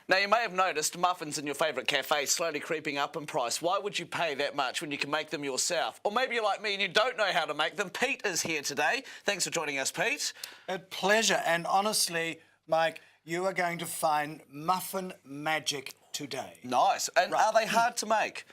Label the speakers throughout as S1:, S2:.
S1: Now, you may have noticed muffins in your favourite cafe slowly creeping up in price. Why would you pay that much when you can make them yourself? Or maybe you're like me and you don't know how to make them. Pete is here today. Thanks for joining us, Pete.
S2: A pleasure. And honestly, Mike, you are going to find muffin magic today.
S1: Nice. And are they hard to make?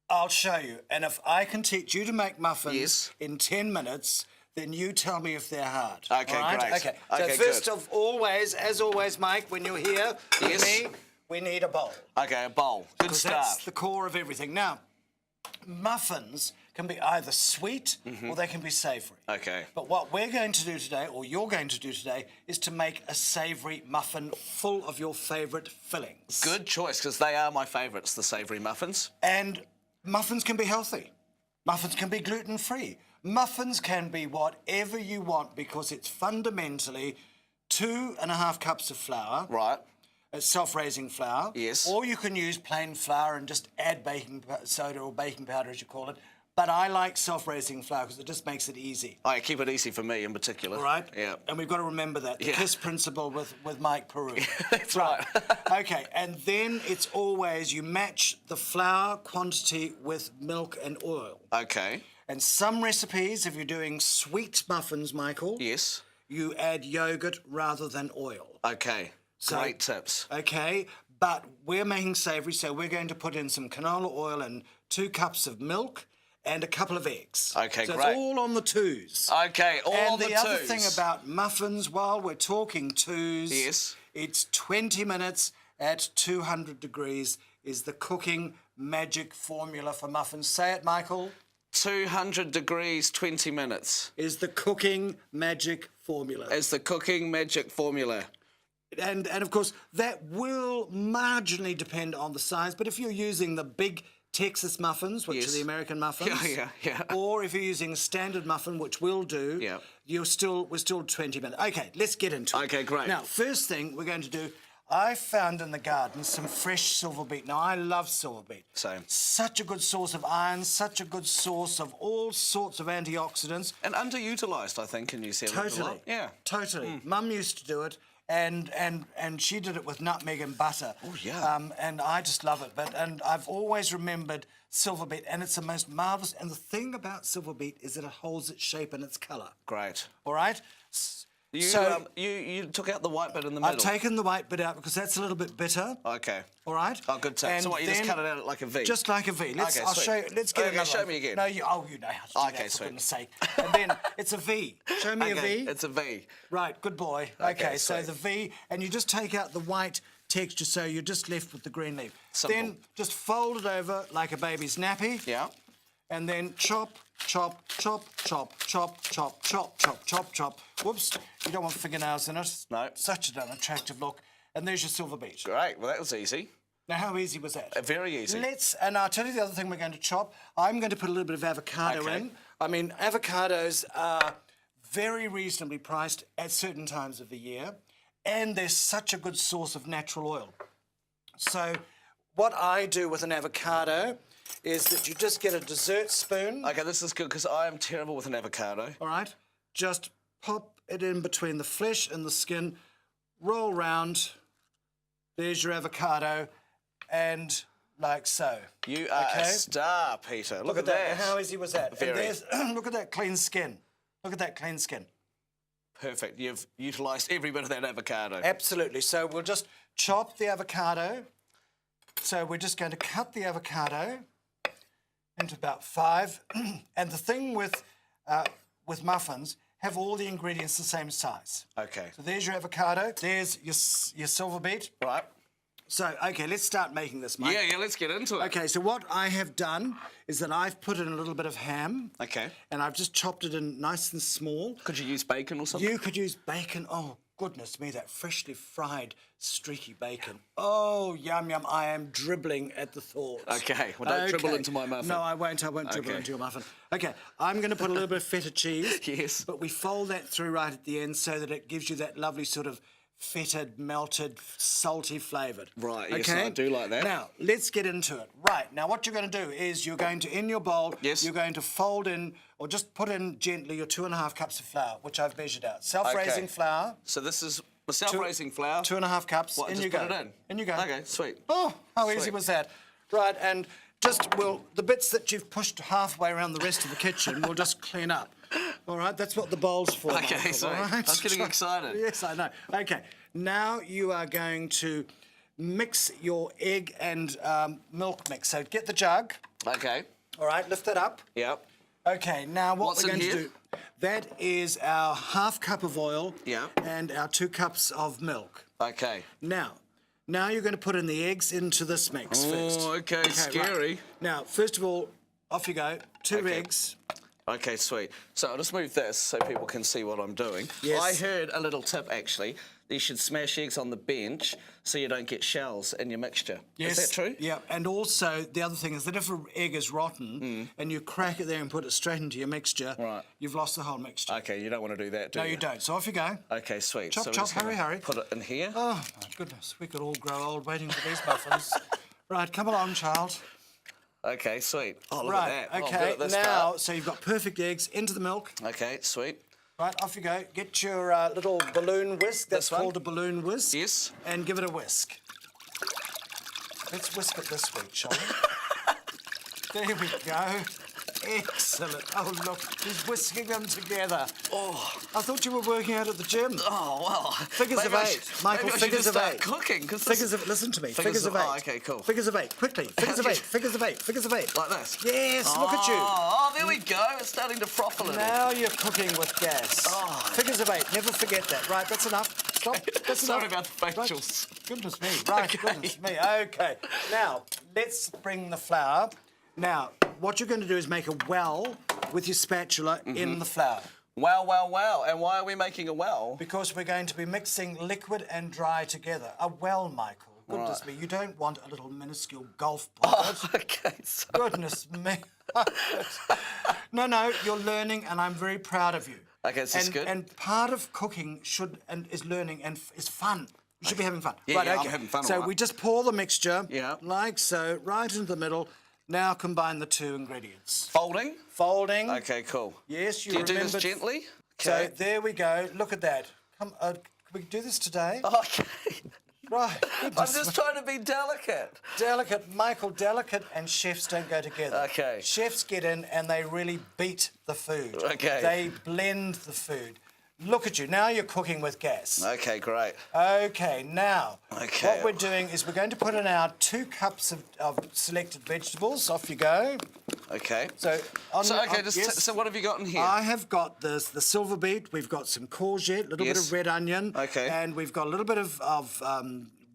S2: I'll show you. And if I can teach you to make muffins
S1: Yes.
S2: in 10 minutes, then you tell me if they're hard.
S1: Okay,
S2: all right?
S1: great.
S2: Okay,
S1: Okay,
S2: so first
S1: good.
S2: of always, as always, Mike, when you're here
S1: Yes.
S2: with me, we need a bowl.
S1: Okay, a bowl. Good
S2: Because
S1: start.
S2: that's the core of everything. Now, muffins can be either sweet or they can be savoury.
S1: Okay.
S2: But what we're going to do today, or you're going to do today, is to make a savoury muffin full of your favourite fillings.
S1: Good choice, because they are my favourites, the savoury muffins.
S2: And muffins can be healthy. Muffins can be gluten-free. Muffins can be whatever you want because it's fundamentally 2.5 cups of flour.
S1: Right.
S2: Self-raising flour.
S1: Yes.
S2: Or you can use plain flour and just add baking soda or baking powder, as you call it. But I like self-raising flour because it just makes it easy.
S1: I keep it easy for me in particular.
S2: All right?
S1: Yeah.
S2: And we've got to remember that. The
S1: Yeah.
S2: KISS principle with Mike Peru.
S1: That's right.
S2: Okay, and then it's always you match the flour quantity with milk and oil.
S1: Okay.
S2: And some recipes, if you're doing sweet muffins, Michael,
S1: Yes.
S2: you add yogurt rather than oil.
S1: Okay.
S2: So-
S1: Great tips.
S2: Okay, but we're making savoury, so we're going to put in some canola oil and 2 cups of milk and a couple of eggs.
S1: Okay,
S2: so
S1: great.
S2: it's all on the twos.
S1: Okay, all
S2: and
S1: on the
S2: the other
S1: twos.
S2: thing about muffins, while we're talking twos,
S1: Yes.
S2: it's 20 minutes at 200 degrees is the cooking magic formula for muffins. Say it, Michael.
S1: 200 degrees, 20 minutes.
S2: Is the cooking magic formula.
S1: Is the cooking magic formula.
S2: And of course, that will marginally depend on the size, but if you're using the big Texas muffins, which
S1: Yes.
S2: are the American muffins,
S1: Yeah.
S2: or if you're using a standard muffin, which we'll do,
S1: Yeah.
S2: we're still 20 minutes. Okay, let's get into it.
S1: Okay, great.
S2: Now, first thing we're going to do, I found in the garden some fresh silver beet. Now, I love silver beet.
S1: Same.
S2: Such a good source of iron, such a good source of all sorts of antioxidants.
S1: And underutilised, I think, in New Zealand. a
S2: Totally.
S1: lot. Yeah.
S2: Totally. Mum used to do it, and she did it with nutmeg and butter.
S1: Oh, yeah.
S2: And I just love it. And I've always remembered silver beet, and it's the most marvellous. And the thing about silver beet is that it holds its shape and its colour.
S1: Great.
S2: All right?
S1: You took out the white bit in the middle.
S2: I've taken the white bit out because that's a little bit bitter.
S1: Okay.
S2: All right?
S1: Oh, good tip.
S2: And
S1: So what, you just
S2: then-
S1: cut it out like a V?
S2: Just like a V.
S1: Okay,
S2: I'll
S1: sweet.
S2: show you. Let's get
S1: Okay,
S2: another
S1: show
S2: one.
S1: me again.
S2: No, you know how to do
S1: Okay,
S2: that, for
S1: sweet.
S2: goodness sake. And then it's a V. Show me a
S1: Okay,
S2: V.
S1: it's a V.
S2: Right, good boy.
S1: Okay,
S2: Okay, so
S1: sweet.
S2: the V, and you just take out the white texture, so you're just left with the green leaf.
S1: Simple.
S2: Then just fold it over like a baby's nappy.
S1: Yeah.
S2: And then chop, chop, chop, chop, chop, chop, chop, chop, chop, chop. Whoops, you don't want fingernails in it.
S1: No.
S2: Such an unattractive look. And there's your silver beet.
S1: Great. Well, that was easy.
S2: Now, how easy was that?
S1: Very easy.
S2: And I'll tell you the other thing we're going to chop. I'm going to put a little bit of avocado
S1: Okay.
S2: in. I mean, avocados are very reasonably priced at certain times of the year, and they're such a good source of natural oil. So what I do with an avocado is that you just get a dessert spoon,
S1: Okay, this is good because I am terrible with an avocado.
S2: all right? Just pop it in between the flesh and the skin, roll round, there's your avocado, and like so.
S1: You are
S2: Okay.
S1: a star, Peter. Look,
S2: Look at that. How easy was that?
S1: Very.
S2: And there's, look at that clean skin. Look at that clean skin.
S1: Perfect. You've utilised every bit of that avocado.
S2: Absolutely. So we'll just chop the avocado. So we're just going to cut the avocado into about 5. And the thing with muffins, have all the ingredients the same size.
S1: Okay.
S2: So there's your avocado. There's your silver beet.
S1: Right.
S2: So, okay, let's start making this, Mike.
S1: Yeah, let's get into it.
S2: Okay, so what I have done is that I've put in a little bit of ham.
S1: Okay.
S2: And I've just chopped it in nice and small.
S1: Could you use bacon or something?
S2: You could use bacon. Oh, goodness me, that freshly fried, streaky bacon. Oh, yum, yum. I am dribbling at the thought.
S1: Okay, well, don't dribble into my muffin.
S2: No, I won't dribble
S1: Okay.
S2: into your muffin. Okay, I'm going to put a little bit of feta cheese.
S1: Yes.
S2: But we fold that through right at the end so that it gives you that lovely sort of fetid, melted, salty flavoured.
S1: Right, yes,
S2: okay?
S1: I do like that.
S2: Now, let's get into it. Right, now what you're going to do is you're going to, in your bowl,
S1: Yes.
S2: you're going to fold in, or just put in gently your 2.5 cups of flour, which I've measured out. Self-raising
S1: Okay.
S2: flour.
S1: So this is The self-raising flour.
S2: 2.5 cups.
S1: What,
S2: in
S1: just
S2: you
S1: put
S2: go.
S1: it in?
S2: In you go.
S1: Okay, sweet.
S2: Oh, how easy
S1: Sweet.
S2: was that? Right, and just, the bits that you've pushed halfway around the rest of the kitchen, we'll just clean up. All right, that's what the bowl's for.
S1: Okay,
S2: Michael,
S1: sweet.
S2: all right?
S1: I was getting excited.
S2: Yes, I know. Okay, now you are going to mix your egg and milk mix. So get the jug.
S1: Okay.
S2: All right, lift that up.
S1: Yep.
S2: Okay, now what
S1: What's
S2: we're
S1: in
S2: going to
S1: here?
S2: do, that is our 1/2 cup of oil
S1: Yeah.
S2: and our 2 cups of milk.
S1: Okay.
S2: Now you're going to put in the eggs into this mix first.
S1: Oh, okay, scary.
S2: Right. Now, first of all, off you go. 2
S1: Okay.
S2: eggs.
S1: Okay, sweet. So I'll just move this so people can see what I'm doing.
S2: Yes.
S1: I heard a little tip, actually. You should smash eggs on the bench so you don't get shells in your mixture.
S2: Yes.
S1: Is that true?
S2: Yeah, and also the other thing is that if an egg is rotten and you crack it there and put it straight into your mixture,
S1: Right.
S2: you've lost the whole mixture.
S1: Okay, you don't want to do that, do
S2: No,
S1: you?
S2: you don't. So off you go.
S1: Okay, sweet.
S2: Chop,
S1: so we're
S2: chop,
S1: just gonna
S2: hurry.
S1: Put it in here.
S2: Oh, my goodness. We could all grow old waiting for these muffins. Right, come along, child.
S1: Okay, sweet. Oh, look
S2: Right,
S1: at that. Oh, I'm good
S2: okay.
S1: at this
S2: Now,
S1: part.
S2: so you've got perfect eggs into the milk.
S1: Okay, sweet.
S2: Right, off you go. Get your little balloon whisk. That's
S1: This one?
S2: called a balloon whisk.
S1: Yes.
S2: And give it a whisk. Let's whisk it this week, shall we? There we go. Excellent. Oh, look, he's whisking them together.
S1: Oh,
S2: I thought you were working out at the gym.
S1: oh well.
S2: Figures of
S1: Maybe I
S2: 8.
S1: should-
S2: Michael,
S1: maybe I should
S2: figures
S1: just
S2: of
S1: start
S2: 8.
S1: cooking.
S2: Figures of, listen to me.
S1: Figures
S2: Figures of
S1: of-
S2: 8.
S1: oh, okay, cool.
S2: Figures of 8. Quickly. Figures of 8. Figures of 8. Figures of 8.
S1: Like this?
S2: Yes, look at you.
S1: Oh, there we go. It's starting to froth a little.
S2: Now you're cooking with gas.
S1: Oh.
S2: Figures of 8. Never forget that. Right, that's enough. Stop. That's
S1: Sorry
S2: enough.
S1: about the
S2: Right.
S1: facials.
S2: Goodness me. Right,
S1: Okay.
S2: goodness me. Okay. Now, let's bring the flour. Now, what you're going to do is make a well with your spatula in the flour.
S1: Wow, wow, wow. And why are we making a well?
S2: Because we're going to be mixing liquid and dry together. A well, Michael. Goodness me. You don't want a little minuscule golf ball.
S1: Okay, so
S2: Goodness me. No, you're learning, and I'm very proud of you.
S1: Okay, this is good.
S2: And part of cooking is learning and is fun. You should be having fun.
S1: Yeah,
S2: right,
S1: yeah, I'm
S2: okay.
S1: having fun,
S2: So
S1: all right.
S2: we just pour the mixture,
S1: Yeah.
S2: like so, right into the middle. Now combine the 2 ingredients.
S1: folding?
S2: Folding.
S1: Okay, cool.
S2: Yes, you
S1: Do you do this
S2: remembered-
S1: gently?
S2: So
S1: Okay.
S2: there we go. Look at that. Come, can we do this today?
S1: Okay.
S2: Right.
S1: I'm
S2: Goodness
S1: just
S2: me.
S1: trying to be delicate.
S2: Delicate, Michael, delicate and chefs don't go together.
S1: Okay.
S2: Chefs get in and they really beat the food.
S1: Okay.
S2: They blend the food. Look at you. Now you're cooking with gas.
S1: Okay, great.
S2: Okay, now
S1: Okay.
S2: what we're doing is we're going to put in our 2 cups of selected vegetables. Off you go.
S1: Okay.
S2: So, yes.
S1: So what have you got in here?
S2: I have got the silver beet. We've got some courgette, a little bit
S1: Yes.
S2: of red onion.
S1: Okay.
S2: And we've got a little bit of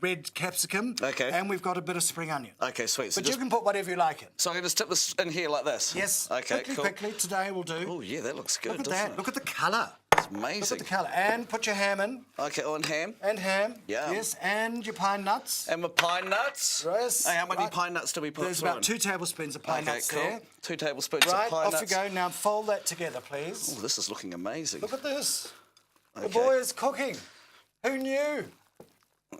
S2: red capsicum.
S1: Okay.
S2: And we've got a bit of spring onion.
S1: Okay, sweet. So,
S2: But you can put whatever you like in.
S1: so I can just tip this in here like this?
S2: Yes.
S1: Okay,
S2: quickly,
S1: cool.
S2: quickly. Today will do.
S1: Oh, yeah, that looks good,
S2: Look at
S1: doesn't
S2: that.
S1: it?
S2: Look at the colour.
S1: It's
S2: Look
S1: amazing.
S2: at the colour. And put your ham in.
S1: Okay, on ham.
S2: And ham.
S1: Yeah.
S2: Yes. And your pine nuts.
S1: And with pine nuts?
S2: Yes.
S1: Hey, how many
S2: Right.
S1: pine nuts do we put
S2: There's
S1: through
S2: about
S1: in?
S2: 2 tablespoons of pine
S1: Okay,
S2: nuts
S1: cool.
S2: there.
S1: 2 tablespoons of
S2: Right,
S1: pine
S2: off
S1: nuts.
S2: you go. Now fold that together, please.
S1: Oh, this is looking amazing.
S2: Look at this. The
S1: Okay.
S2: boy is cooking. Who knew?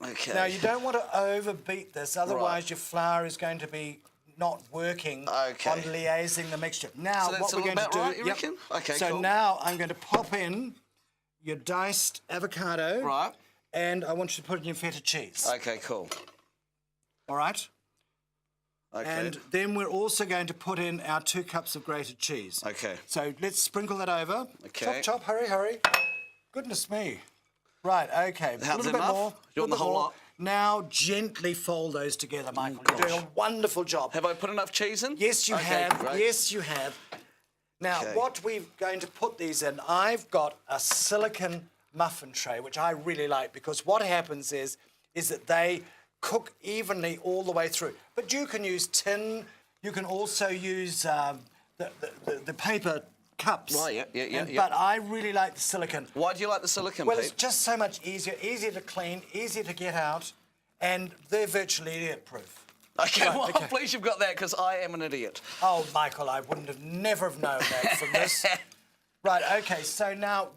S1: Okay.
S2: Now, you don't want to overbeat this, otherwise your flour is going to be not working
S1: Okay.
S2: on liaising the mixture. Now,
S1: So that's
S2: what
S1: a
S2: we're
S1: little
S2: going to
S1: bit
S2: do...
S1: right, you reckon? Okay,
S2: so
S1: cool.
S2: now I'm going to pop in your diced avocado.
S1: Right.
S2: And I want you to put in your feta cheese.
S1: Okay, cool.
S2: All right?
S1: Okay.
S2: And then we're also going to put in our 2 cups of grated cheese.
S1: Okay.
S2: So let's sprinkle that over.
S1: Okay.
S2: Chop, chop, hurry, hurry. Goodness me. Right, okay.
S1: How's
S2: a little
S1: that
S2: bit
S1: enough?
S2: more.
S1: You want the
S2: little
S1: whole
S2: more.
S1: lot?
S2: Now gently fold those together, Michael. You're doing a wonderful job.
S1: Have I put enough cheese in?
S2: Yes, you
S1: Okay,
S2: have.
S1: great.
S2: Yes, you have. Now,
S1: Okay.
S2: what we're going to put these in, I've got a silicon muffin tray, which I really like because what happens is that they cook evenly all the way through. But you can use tin. You can also use the paper cups.
S1: Right, yeah.
S2: But I really like the silicon.
S1: Why do you like the silicon,
S2: Well,
S1: Pete?
S2: it's just so much easier to clean, easier to get out, and they're virtually idiot-proof.
S1: Okay,
S2: Right,
S1: well,
S2: okay.
S1: I'm pleased you've got that because I am an idiot.
S2: Oh, Michael, I wouldn't have never have known that from this. Right, okay, so now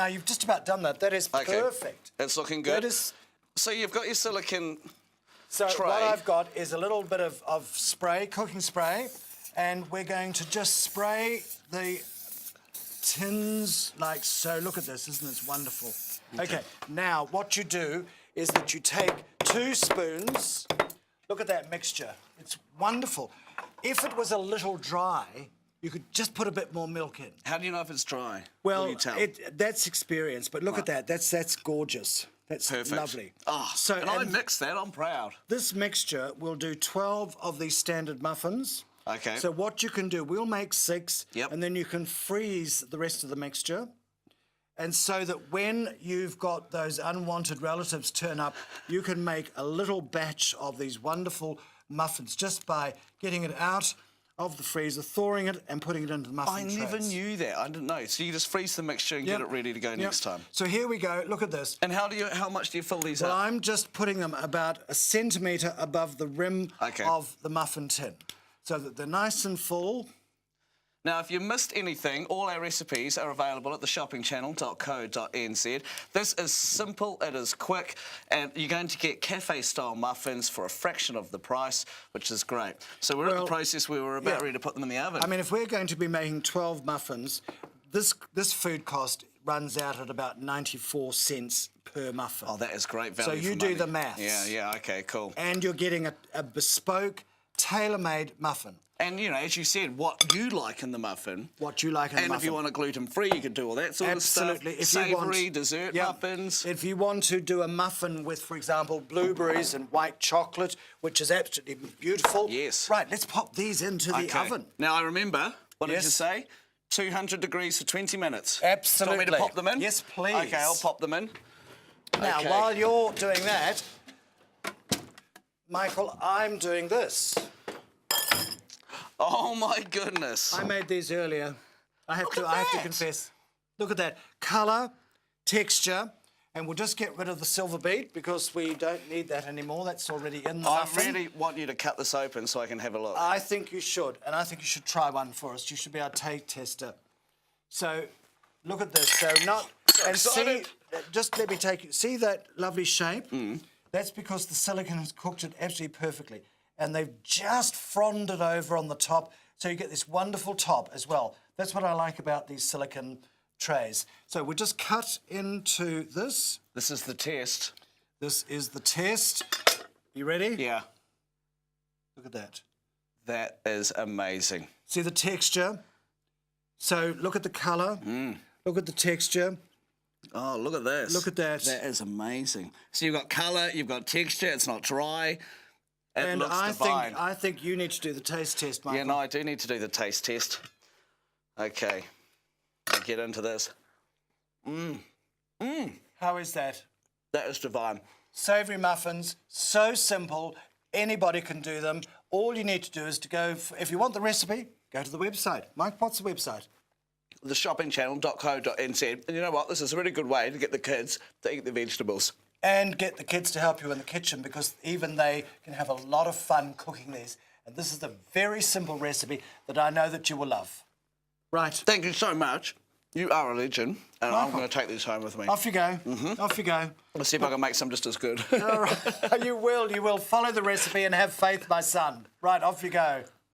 S2: you've just about done that. That is
S1: Okay.
S2: perfect.
S1: It's looking good.
S2: That is,
S1: So you've got your silicon.
S2: so
S1: tray.
S2: what I've got is a little bit of spray, cooking spray, and we're going to just spray the tins like so. Look at this, isn't this wonderful? Okay, now what you do is that you take 2 spoons. Look at that mixture. It's wonderful. If it was a little dry, you could just put a bit more milk in.
S1: How do you know if it's dry?
S2: Well,
S1: What do you tell?
S2: that's experience, but look at that. That's gorgeous. That's
S1: Perfect.
S2: lovely.
S1: Oh,
S2: So,
S1: and I mixed that. I'm proud.
S2: this mixture will do 12 of these standard muffins.
S1: Okay.
S2: So what you can do, we'll make 6,
S1: Yep.
S2: and then you can freeze the rest of the mixture. And so that when you've got those unwanted relatives turn up, you can make a little batch of these wonderful muffins just by getting it out of the freezer, thawing it and putting it into the muffin
S1: I
S2: trays.
S1: never knew that. I didn't know. So you just freeze the mixture and
S2: Yep.
S1: get it ready to go
S2: Yep.
S1: next time.
S2: So here we go. Look at this.
S1: And how much do you fill these
S2: Well,
S1: up?
S2: I'm just putting them about a centimetre above the rim
S1: Okay.
S2: of the muffin tin so that they're nice and full.
S1: Now, if you missed anything, all our recipes are available at theshoppingchannel.co.nz. This is simple, it is quick, and you're going to get cafe-style muffins for a fraction of the price, which is great. So we're at the
S2: Well,
S1: process where we're about
S2: yeah.
S1: ready to put them in the oven.
S2: I mean, if we're going to be making 12 muffins, this food cost runs out at about 94 cents per muffin.
S1: oh, that is great
S2: So
S1: value
S2: you
S1: for
S2: do
S1: money.
S2: the maths.
S1: Yeah, okay, cool.
S2: And you're getting a bespoke, tailor-made muffin.
S1: And, you know, as you said, what you like in the muffin.
S2: What you like in the
S1: And
S2: muffin.
S1: if you want it gluten-free, you can do all that sort
S2: Absolutely.
S1: of stuff. Savoury, dessert
S2: yeah.
S1: muffins.
S2: If you want to do a muffin with, for example, blueberries and white chocolate, which is absolutely beautiful.
S1: Yes.
S2: Right, let's pop these into the
S1: Okay.
S2: oven.
S1: Now, I remember, what did
S2: Yes.
S1: you say? 200 degrees for 20 minutes.
S2: Absolutely.
S1: Do you want me to pop them in?
S2: Yes, please.
S1: Okay, I'll pop them in.
S2: Now,
S1: Okay.
S2: while you're doing that, Michael, I'm doing this.
S1: Oh, my goodness.
S2: I made these earlier. I have
S1: Look
S2: to
S1: at that.
S2: confess. Look at that. Colour, texture, and we'll just get rid of the silver beet because we don't need that anymore. That's already in the
S1: I
S2: muffin.
S1: really want you to cut this open so I can have a look.
S2: I think you should, and I think you should try one for us. You should be our taste tester. So, look at this. So not and see.
S1: excited.
S2: Just let me take you. See that lovely shape?
S1: Mm.
S2: That's because the silicone has cooked it absolutely perfectly, and they've just fronded it over on the top, so you get this wonderful top as well. That's what I like about these silicone trays. So we'll just cut into this.
S1: This is the test.
S2: This is the test. You ready?
S1: Yeah,
S2: Look at that.
S1: that is amazing.
S2: See the texture? So look at the colour. Look at the texture.
S1: Oh, look at this.
S2: Look at that.
S1: That is amazing. So you've got colour, you've got texture, it's not dry. It
S2: And
S1: looks
S2: I
S1: divine.
S2: think you need to do the taste test, Michael.
S1: Yeah, no, I do need to do the taste test. Okay, I'll get into this.
S2: How is that?
S1: That is divine.
S2: Savoury muffins, so simple. Anybody can do them. All you need to do is to go, if you want the recipe, go to the website. Mike, what's the website?
S1: Theshoppingchannel.co.nz. And you know what? This is a really good way to get the kids to eat the vegetables.
S2: And get the kids to help you in the kitchen because even they can have a lot of fun cooking these. And this is a very simple recipe that I know that you will love. Right.
S1: Thank you so much. You are a legend, and I'm
S2: Welcome.
S1: going to take these home with me.
S2: Off you go. Off you go.
S1: Let's see if I can make some just as good.
S2: All right. You will. Follow the recipe and have faith, my son. Right, off you go.